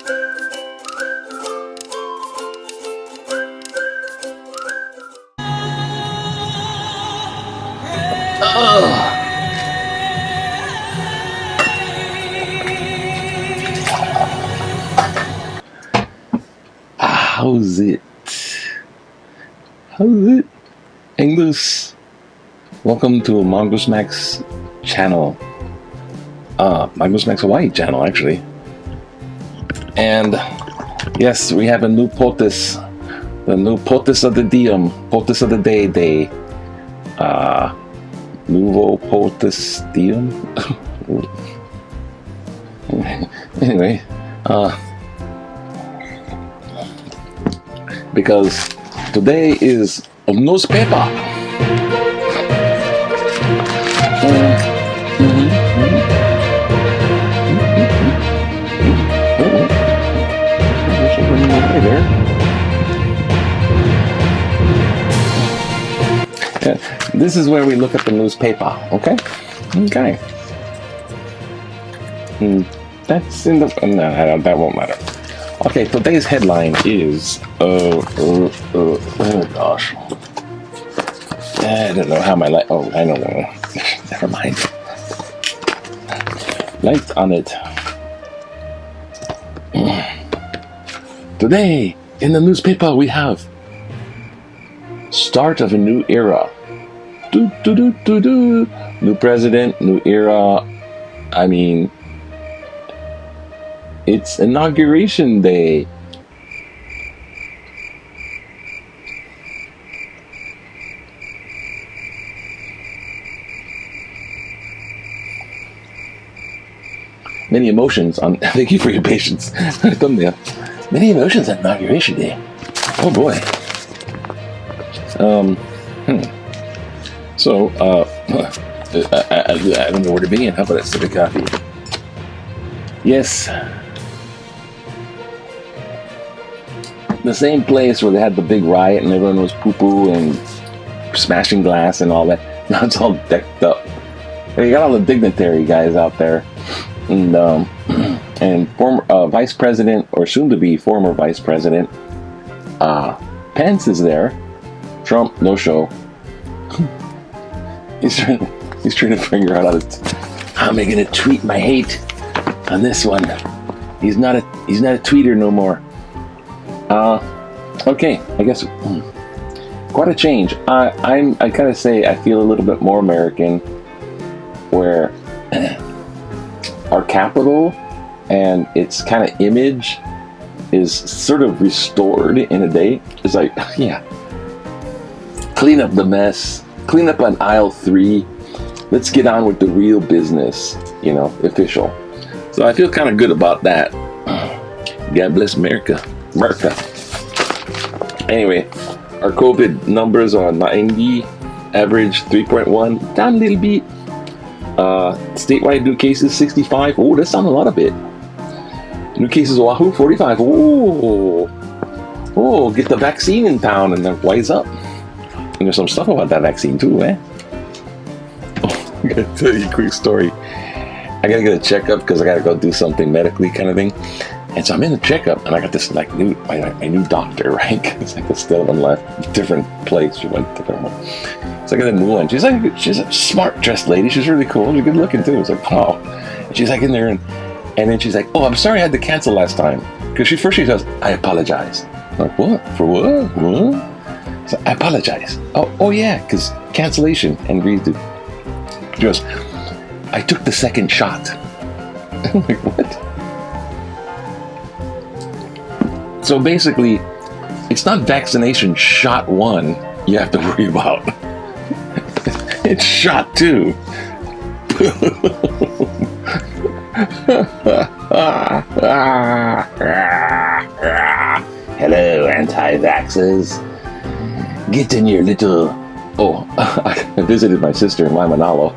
How's it? How's it? English. Welcome to Mongoose Max channel. Mongoose Max Hawaii channel, actually. And yes, we have a new POTUS. The new POTUS of the Diem. POTUS of the day. Nouveau POTUS Diem. Anyway, because today is Nos Pepah. This is where we look at the newspaper, okay? Okay. That's in the... No, that won't matter. Okay, today's headline is... oh gosh. I don't know how my light... Oh, I don't know. Never mind. Light on it. Today, in the newspaper, we have... Start of a new era. New president, new era. I mean, it's inauguration day. Many emotions on. Thank you for your patience. Thumbnail. Many emotions on inauguration day. Oh boy. So, I don't know where to begin. How about a sip of coffee? Yes. The same place where they had the big riot and everyone was poo-poo and smashing glass and all that. Now it's all decked up. You got all the dignitary guys out there. And former vice president, or soon-to-be former vice president, Pence is there. Trump, no show. He's trying to figure out how am I going to tweet my hate on this one. He's not a tweeter no more. Okay, I guess quite a change. I kind of say I feel a little bit more American, where our capital and its kind of image is sort of restored in a day. It's like, yeah, clean up the mess. Clean up on aisle 3. Let's get on with the real business, official. So I feel kind of good about that. God bless America. Anyway, our COVID numbers are 90, average 3.1, down a little bit. Statewide new cases 65. Oh, that's down a lot of bit. New cases Oahu 45. Oh, get the vaccine in town and then wise up. And there's some stuff about that vaccine too, eh? Oh, I'm gonna tell you a quick story. I gotta get a checkup because I gotta go do something medically kind of thing. And so I'm in the checkup and I got this like my new doctor, right? It's like it's still one left, different place. She went to different one. So I got a new one. She's a smart dressed lady. She's really cool. She's good looking too. It's like, wow. And she's like in there and then she's like, oh, I'm sorry I had to cancel last time. Because she says, I apologize. I'm like, what? For what? What? So I apologize. Oh yeah, because cancellation and agreed to. She goes, I took the second shot. I'm like, what? So basically, it's not vaccination shot 1 you have to worry about. It's shot 2. Hello, anti-vaxxers. Get in your little... Oh, I visited my sister in Mahalo.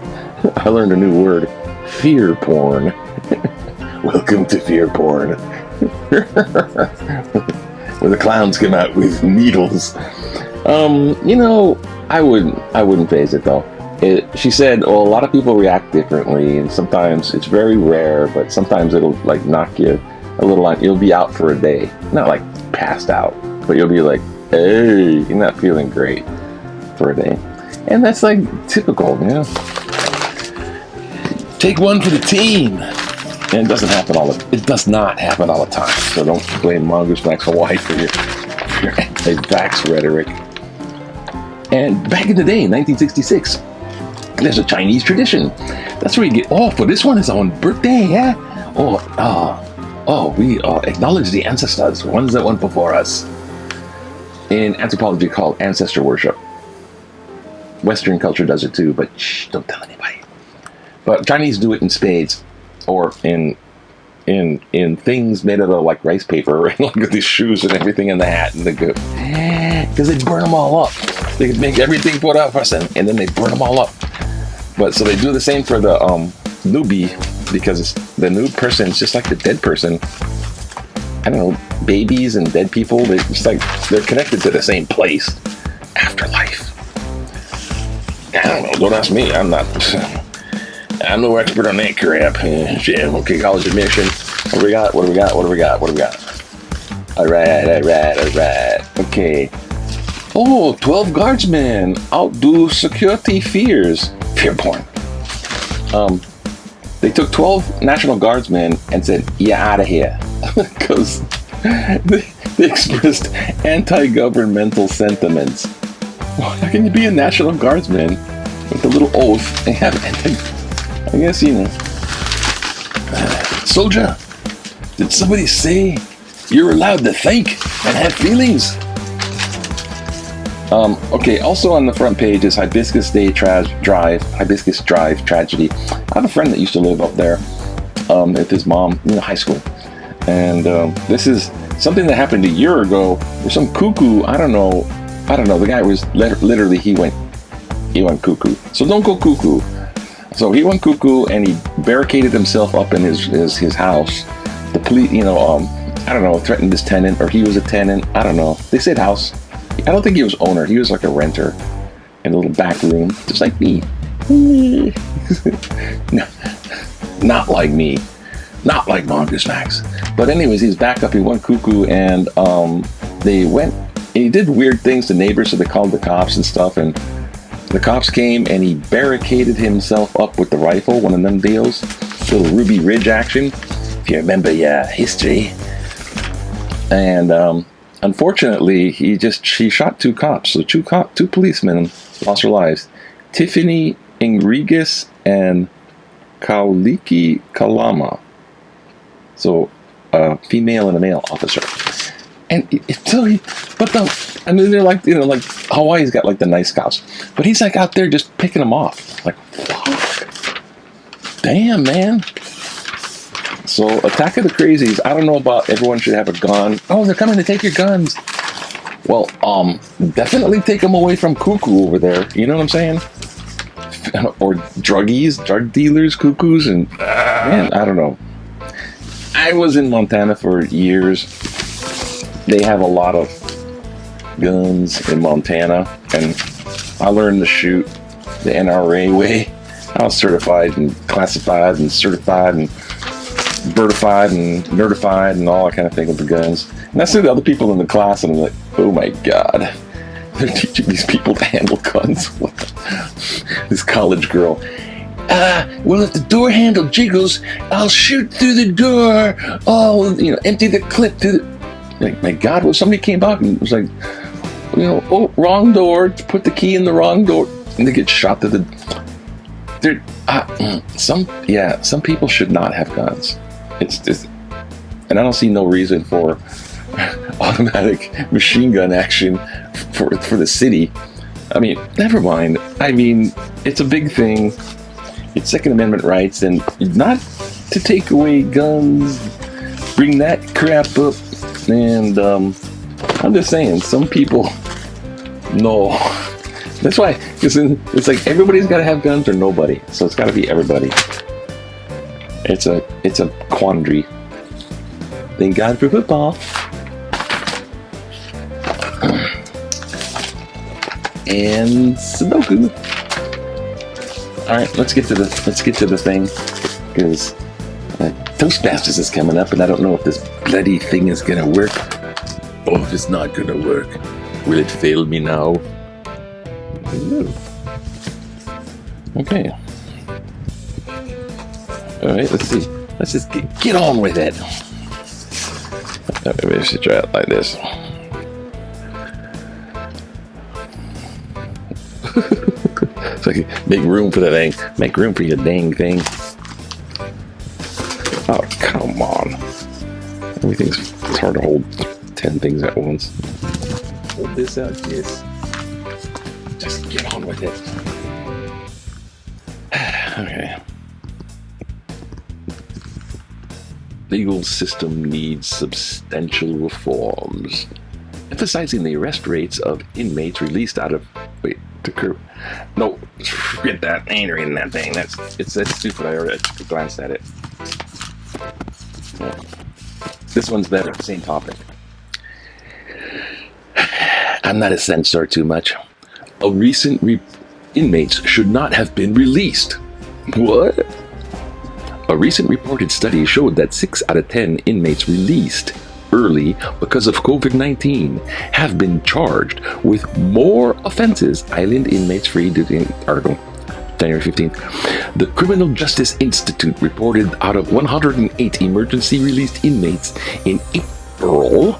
I learned a new word. Fear porn. Welcome to fear porn. Where the clowns come out with needles. I wouldn't phase it though. She said, a lot of people react differently, and sometimes it's very rare, but sometimes it'll like knock you a little, you'll be out for a day. Not like passed out, but you'll be like, hey, you're not feeling great for a day. And that's like typical, you know. Take one for the team. And it does not happen all the time. So don't blame Mongoose Max Hawaii for your anti-vax rhetoric. And back in the day, in 1966, there's a Chinese tradition. That's where you get, for this one is on birthday, yeah? We acknowledge the ancestors, ones that went before us. In anthropology called ancestor worship. Western culture does it too, but shh, don't tell anybody. But Chinese do it in spades, or in things made out of like rice paper, and like these shoes and everything in the hat and the good, because they burn them all up. They make everything put up person, and then they burn them all up. But so they do the same for the newbie, because the new person is just like the dead person. I don't know, babies and dead people, they're connected to the same place. Afterlife. I don't know, don't ask me. I'm no expert on that crap. Okay, college admission. What do we got? Alright. Okay. 12 guardsmen outdo security fears. Fear porn. They took 12 National Guardsmen and said, "You're out of here," because they expressed anti-governmental sentiments. How can you be a National Guardsman with a little oath and have I guess, you know. Soldier, did somebody say you're allowed to think and have feelings? Okay, also on the front page is Hibiscus Drive tragedy. I have a friend that used to live up there with his mom in high school. And this is something that happened a year ago where some cuckoo, I don't know, the guy was literally, he went cuckoo. So don't go cuckoo. So he went cuckoo and he barricaded himself up in his house. The police, I don't know, threatened his tenant, or he was a tenant. I don't know. They said house. I don't think he was owner. He was like a renter in a little back room, just like me. No, not like me. Not like Mongoose Max. But anyways, he's back up. He went cuckoo, and he did weird things to neighbors, so they called the cops and stuff, and the cops came and he barricaded himself up with the rifle, one of them deals. Little Ruby Ridge action, if you remember your history. And unfortunately, he shot two cops. So two policemen lost their lives. Tiffany Ingrigues and Kauliki Kalama. So a female and a male officer. And they're like, like Hawaii's got like the nice cops, but he's like out there just picking them off. Like, fuck. Damn, man. So Attack of the Crazies, I don't know about everyone should have a gun. Oh, they're coming to take your guns. Well, definitely take them away from cuckoo over there. You know what I'm saying? Or druggies, drug dealers, cuckoos, and man, I don't know. I was in Montana for years. They have a lot of guns in Montana, and I learned to shoot the NRA way. I was certified and classified and certified and birdified and nerdified and all that kind of thing with the guns. And I see the other people in the class, and I'm like, oh my god, they're teaching these people to handle guns. What this college girl. Well, if the door handle jiggles, I'll shoot through the door. Oh, empty the clip through the... Like, my god, well, somebody came out and was like, wrong door, put the key in the wrong door, and they get shot to the... Some people should not have guns. It's just... And I don't see no reason for automatic machine gun action for the city. I mean, never mind. I mean, it's a big thing. It's Second Amendment rights, and not to take away guns, bring that crap up. And I'm just saying, some people, no. That's why it's like everybody's got to have guns or nobody. So it's got to be everybody. It's a quandary. Thank God for football. And Sudoku. All right, let's get to the thing, because Toastmasters is coming up, and I don't know if this bloody thing is gonna work. Oh, if it's not gonna work, will it fail me now? Ooh. Okay. All right, let's see. Let's just get on with it. Maybe I should try it like this. So I can make room for the thing. Make room for your dang thing. Oh, come on. It's hard to hold 10 things at once. Hold this out, yes. Just get on with it. Okay. Legal system needs substantial reforms, emphasizing the arrest rates of inmates released out of no, forget that. I ain't reading that thing. That's stupid. I already glanced at it. Yeah. This one's better. Same topic. I'm not a censor too much. A recent inmates should not have been released. What? A recent reported study showed that 6 out of 10 inmates released early because of COVID-19 have been charged with more offenses. Island inmates free due to article January 15th. The Criminal Justice Institute reported out of 108 emergency released inmates in April,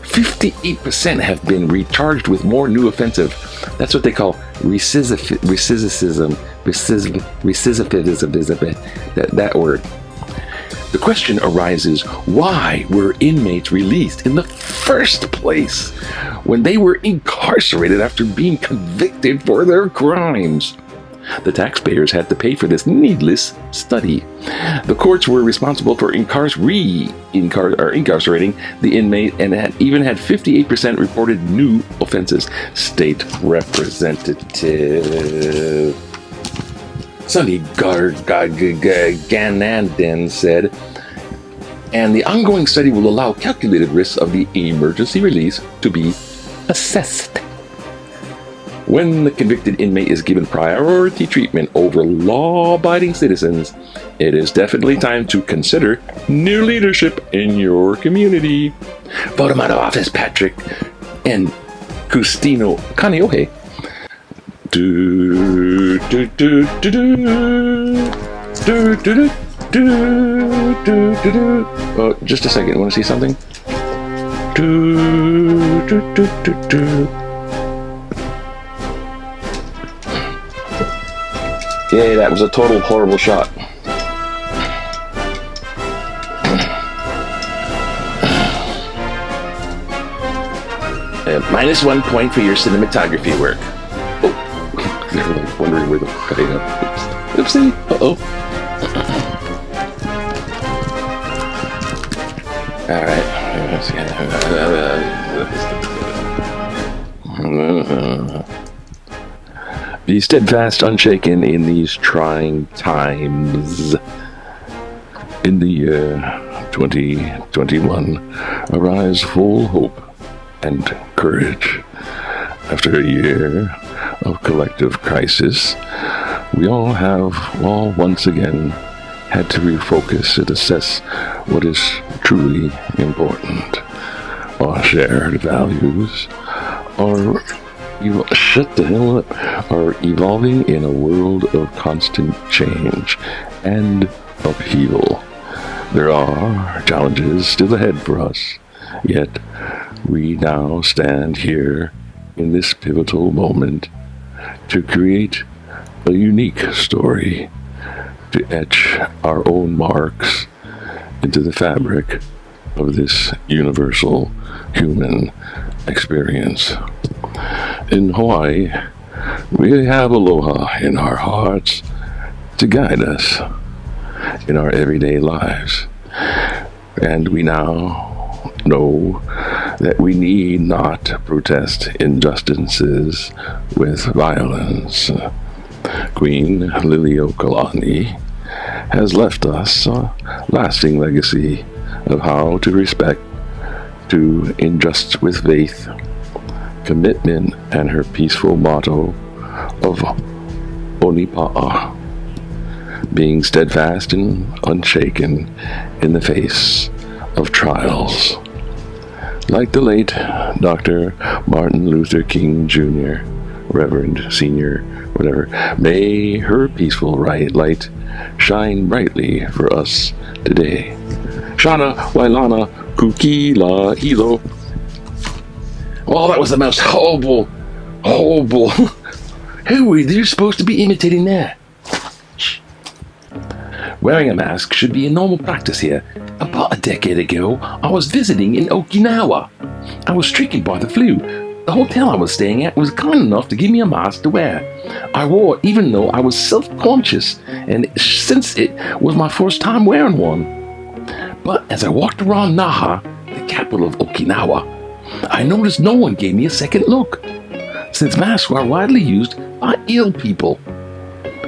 58% have been recharged with more new offensive. That's what they call recidivism. That word. The question arises, why were inmates released in the first place when they were incarcerated after being convicted for their crimes? The taxpayers had to pay for this needless study. The courts were responsible for incarcerating the inmate and even had 58% reported new offenses. State Representative Sonny Gananden said, and the ongoing study will allow calculated risks of the emergency release to be assessed. When the convicted inmate is given priority treatment over law-abiding citizens, it is definitely time to consider new leadership in your community. Vote him out of office, Patrick and Custino Kaneohe. Just a second. Want to see something? Yay, that was a total horrible shot. -1 point for your cinematography work. Oh, they're like wondering where the cutting up. Oopsie. Uh-oh. Alright. Be steadfast, unshaken in these trying times. In the year 2021, arise full hope and courage. After a year of collective crisis, we all once again had to refocus and assess what is truly important. Our shared values are evolving in a world of constant change and upheaval. There are challenges still ahead for us, yet we now stand here in this pivotal moment to create a unique story, to etch our own marks into the fabric of this universal human experience. In Hawaii, we have aloha in our hearts to guide us in our everyday lives. And we now know that we need not protest injustices with violence. Queen Liliuokalani has left us a lasting legacy of how to respect, to injust with faith, commitment, and her peaceful motto of Onipa'a, being steadfast and unshaken in the face of trials. Like the late Dr. Martin Luther King Jr., Reverend Senior, whatever, may her peaceful light shine brightly for us today. Shana Wailana Kukila Hilo. Oh, that was the most horrible. Who were you supposed to be imitating there? Wearing a mask should be a normal practice here. About a decade ago, I was visiting in Okinawa. I was stricken by the flu. The hotel I was staying at was kind enough to give me a mask to wear. I wore it even though I was self-conscious, and since it was my first time wearing one. But as I walked around Naha, the capital of Okinawa, I noticed no one gave me a second look, since masks are widely used by ill people.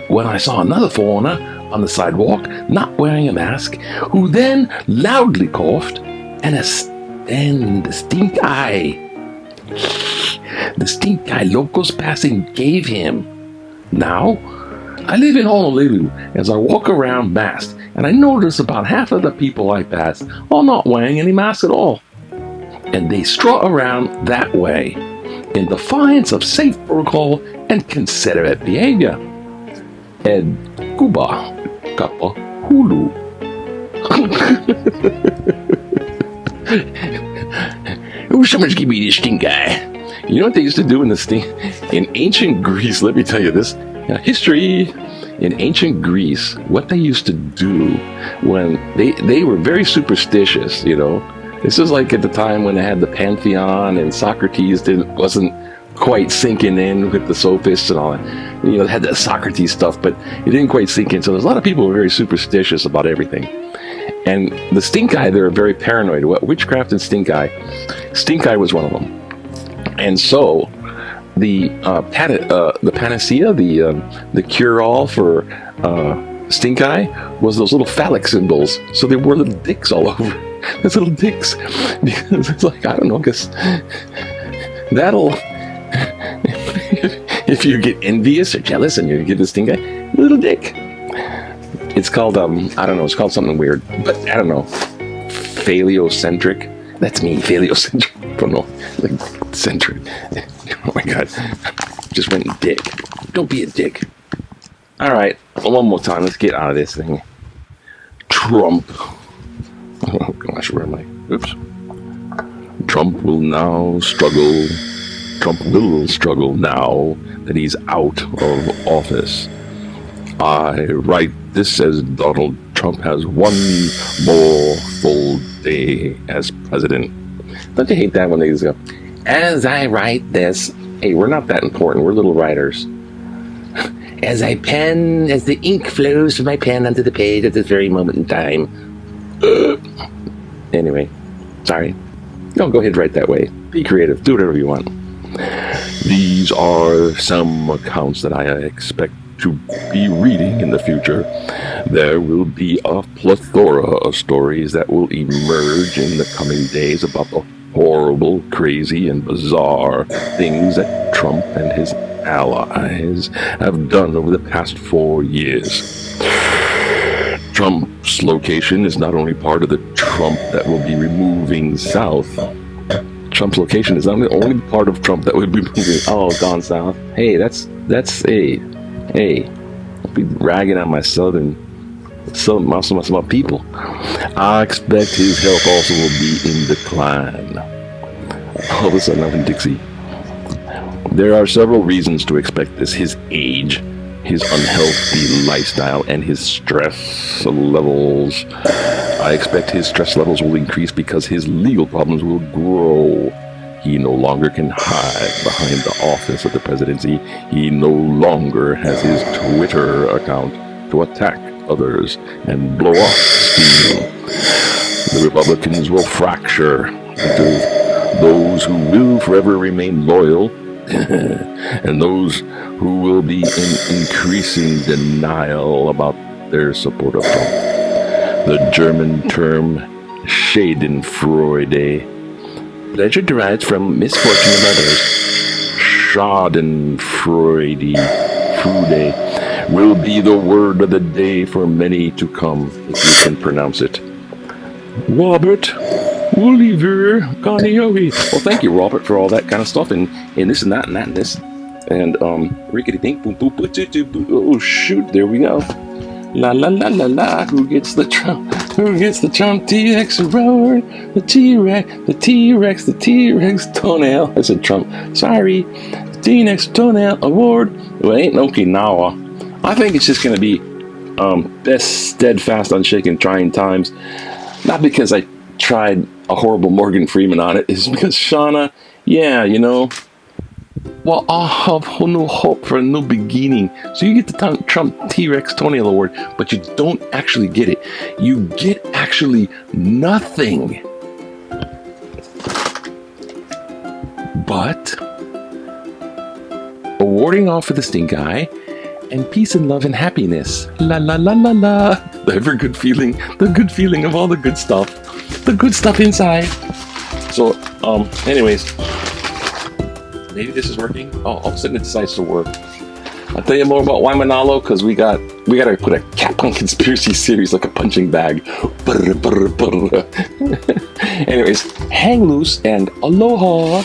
When I saw another foreigner on the sidewalk not wearing a mask, who then loudly coughed, and the stink eye locals passing gave him. Now, I live in Honolulu as I walk around masked, and I notice about half of the people I pass are not wearing any masks at all. And they strut around that way, in defiance of safe protocol and considerate behavior. Ed Kuba Kappa Hulu. Oh, someone's give me this stink eye. You know what they used to do in ancient Greece? Let me tell you this. History. In ancient Greece, what they used to do when they were very superstitious, you know. This is like at the time when they had the Pantheon and Socrates wasn't quite sinking in with the sophists and all that. You know, they had the Socrates stuff, but it didn't quite sink in. So there's a lot of people who are very superstitious about everything. And the stink eye, they're very paranoid. Witchcraft and stink eye. Stink eye was one of them. And so the panacea, the cure-all for stink eye was those little phallic symbols. So they wore little dicks all over. There's little dicks. Because it's like, I don't know, because that'll... if you get envious or jealous and you get this stink eye, little dick. It's called, I don't know, it's called something weird. But, I don't know, phaliocentric. That's me, phaliocentric. I don't know, like, centric. Oh my God. Just went dick. Don't be a dick. All right, one more time. Let's get out of this thing. Trump. Oh gosh, where am I? Oops. Trump will struggle now that he's out of office. I write this as Donald Trump has one more full day as president. Don't you hate that when they just go, as I write this? Hey, we're not that important. We're little writers. As the ink flows from my pen onto the page at this very moment in time. Anyway, sorry. No, go ahead, write that way. Be creative. Do whatever you want. These are some accounts that I expect to be reading in the future. There will be a plethora of stories that will emerge in the coming days about the horrible, crazy, and bizarre things that Trump and his allies have done over the past 4 years. Trump's location is not only part of the Trump that will be removing south. Trump's location is not the only part of Trump that would be moving. Oh, gone south. Hey, that's hey. I'll be ragging on my my people. I expect his health also will be in decline. All of a sudden, I'm in Dixie. There are several reasons to expect this: his age, his unhealthy lifestyle, and his stress levels. I expect his stress levels will increase because his legal problems will grow. He no longer can hide behind the office of the presidency. He no longer has his Twitter account to attack others and blow off steam. The Republicans will fracture into those who will forever remain loyal and those who will be in increasing denial about their support of Trump. The German term Schadenfreude, pleasure derived from misfortune of others, Schadenfreude, will be the word of the day for many to come, if you can pronounce it. Robert Oliver Ganiohi. Well, thank you, Robert, for all that kind of stuff, and this and that and that and this. And rickety dink boom boom boom boom boom. Oh shoot, there we go. La la la la la. Who gets the Trump? Who gets the Trump T-Rex award? The T-Rex, the T-Rex, the T-Rex toenail. I said Trump. Sorry. The T-Rex toenail award. Well, ain't Okinawa. I think it's just gonna be best steadfast, unshaken, trying times. Not because I tried a horrible Morgan Freeman on it. It's because Shauna, yeah, you know. Well, I have no hope for a new beginning. So you get the Trump T-Rex toenail award, but you don't actually get it. You get actually nothing. But awarding all for the stink eye and peace and love and happiness. La la la la la. The ever good feeling, the good feeling of all the good stuff. The good stuff inside. So, anyways. Maybe this is working. Oh, all of a sudden it decides to work. I'll tell you more about Waimanalo because we gotta put a cat punk conspiracy series like a punching bag. Anyways, hang loose and aloha.